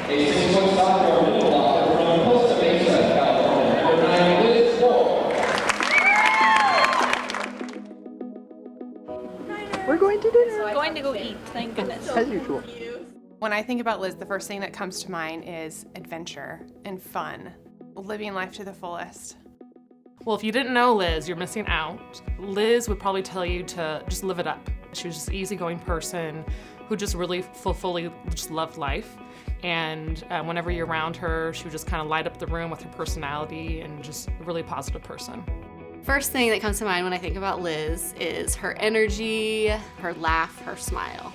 A 6-foot sophomore middle blocker from Costa Mesa, California, number 9, Liz Moore. We're going to dinner. We're going to go eat, thank goodness. As usual. When I think about Liz, the first thing that comes to mind is adventure and fun, living life to the fullest. Well, if you didn't know Liz, you're missing out. Liz would probably tell you to just live it up. She was just an easygoing person who just really fully just loved life. And whenever you're around her, she would just kind of light up the room with her personality and just a really positive person. First thing that comes to mind when I think about Liz is her energy, her laugh, her smile.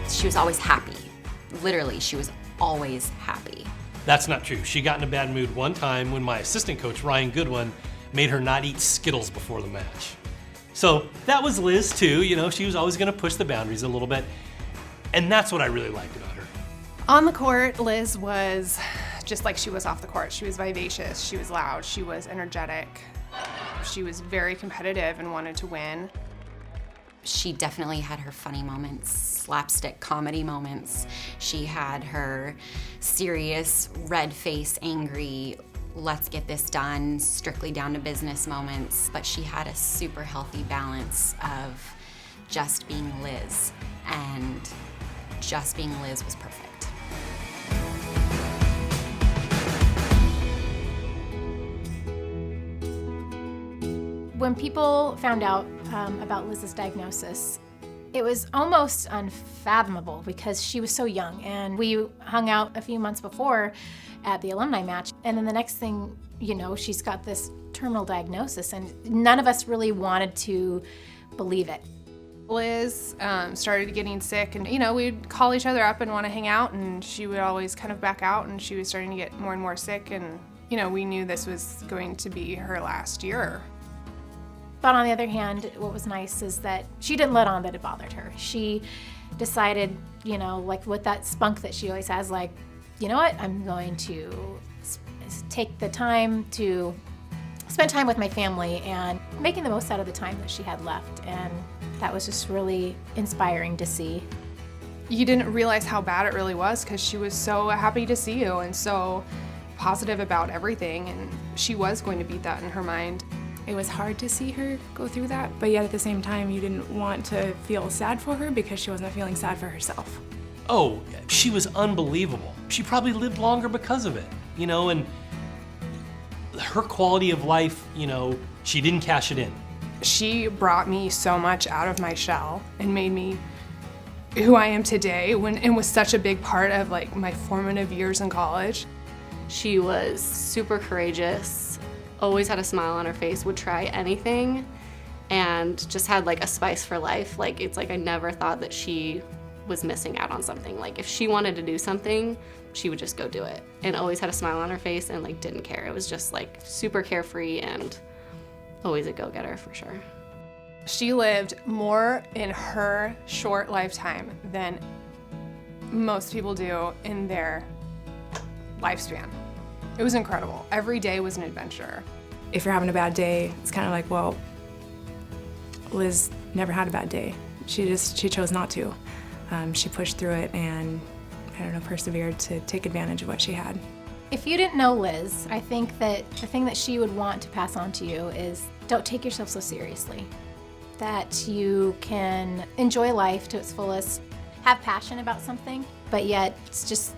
She was always happy. Literally, she was always happy. That's not true. She got in a bad mood one time when my assistant coach, Ryan Goodwin, made her not eat Skittles before the match. So that was Liz too, you know, she was always gonna push the boundaries a little bit. And that's what I really liked about her. On the court, Liz was just like she was off the court. She was vivacious, she was loud, she was energetic. She was very competitive and wanted to win. She definitely had her funny moments, slapstick comedy moments. She had her serious, red-faced, angry, let's get this done, strictly down to business moments. But she had a super healthy balance of just being Liz, and just being Liz was perfect. When people found out about Liz's diagnosis, it was almost unfathomable because she was so young, and we hung out a few months before at the alumni match, and then the next thing you know, she's got this terminal diagnosis, and none of us really wanted to believe it. Liz started getting sick, and you know, we'd call each other up and want to hang out, and she would always kind of back out, and she was starting to get more and more sick, and you know, we knew this was going to be her last year. But on the other hand, what was nice is that she didn't let on that it bothered her. She decided, you know, like with that spunk that she always has, like, you know what, I'm going to take the time to spend time with my family and making the most out of the time that she had left. And that was just really inspiring to see. You didn't realize how bad it really was because she was so happy to see you and so positive about everything, and she was going to beat that in her mind. It was hard to see her go through that, but yet at the same time, you didn't want to feel sad for her because she wasn't feeling sad for herself. Oh, she was unbelievable. She probably lived longer because of it, you know, and her quality of life, you know, she didn't cash it in. She brought me so much out of my shell and made me who I am today, and was such a big part of like my formative years in college. She was super courageous, always had a smile on her face, would try anything, and just had like a spice for life. Like, it's like I never thought that she was missing out on something. Like, if she wanted to do something, she would just go do it, and always had a smile on her face and like didn't care. It was just like super carefree and always a go-getter for sure. She lived more in her short lifetime than most people do in their lifespan. It was incredible. Every day was an adventure. If you're having a bad day, it's kind of like, well, Liz never had a bad day. She chose not to. She pushed through it and, I don't know, persevered to take advantage of what she had. If you didn't know Liz, I think that the thing that she would want to pass on to you is don't take yourself so seriously. That you can enjoy life to its fullest, have passion about something, but yet it's just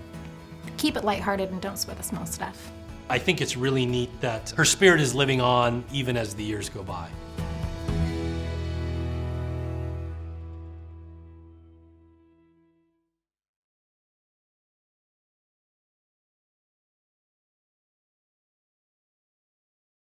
keep it lighthearted and don't sweat the small stuff. I think it's really neat that her spirit is living on even as the years go by.